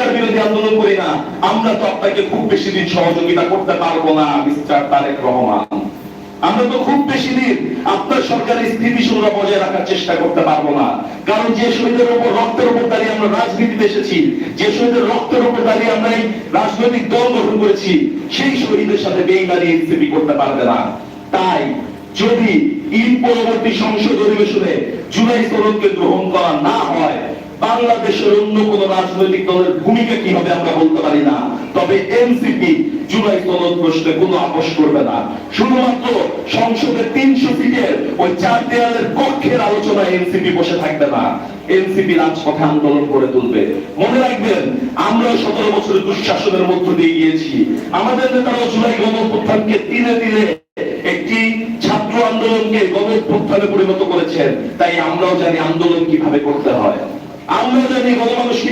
স্বৈরাচার বিরোধী আন্দোলন করি না, আমরা তো আপনাকে খুব বেশি দিন সহযোগিতা করতে পারবো না মিস্টার তারেক রহমান। আমরা তো খুব বেশি দিন আপনার সরকারের স্থিতিশীলতা বজায় রাখার চেষ্টা করতে পারবো না। কারণ যে শহীদের উপর, রক্তের উপর দাঁড়িয়ে আমরা রাজনীতিতে এসেছি, যে শহীদের রক্তের উপর দাঁড়িয়ে আমরা এই রাজনৈতিক দল গঠন করেছি, সেই শহীদের সাথে বেইমানি এনসিপি করতে পারবে না। তাই যদি ঈদ পরবর্তী সংসদ অধিবেশনে জুলাই সনদকে গ্রহণ করা না হয়, বাংলাদেশের অন্য কোন রাজনৈতিক দলের ভূমিকা কি হবে আমরা বলতে পারি না। তবে এনসিপি জুলাই সনদ প্রশ্নে কোনো আপোষ করবে না। শুধুমাত্র সংসদের 300 সিটের ওই 4 দেয়ালের পক্ষের আলোচনায় এনসিপি বসে থাকবে না, এনসিপি রাজপথে আন্দোলন করে তুলবে। মনে রাখবেন, আমরা 17 বছরের দুঃশাসনের মধ্য দিয়ে গিয়েছি। আমাদের নেতারা জুলাই গণঅভ্যুত্থানকে তিলে তিলে একটি ছাত্র আন্দোলনকে গণঅভ্যুত্থানে পরিণত করেছেন। তাই আমরাও জানি আন্দোলন কিভাবে করতে হয়, আমরা জানি গণমানুষকে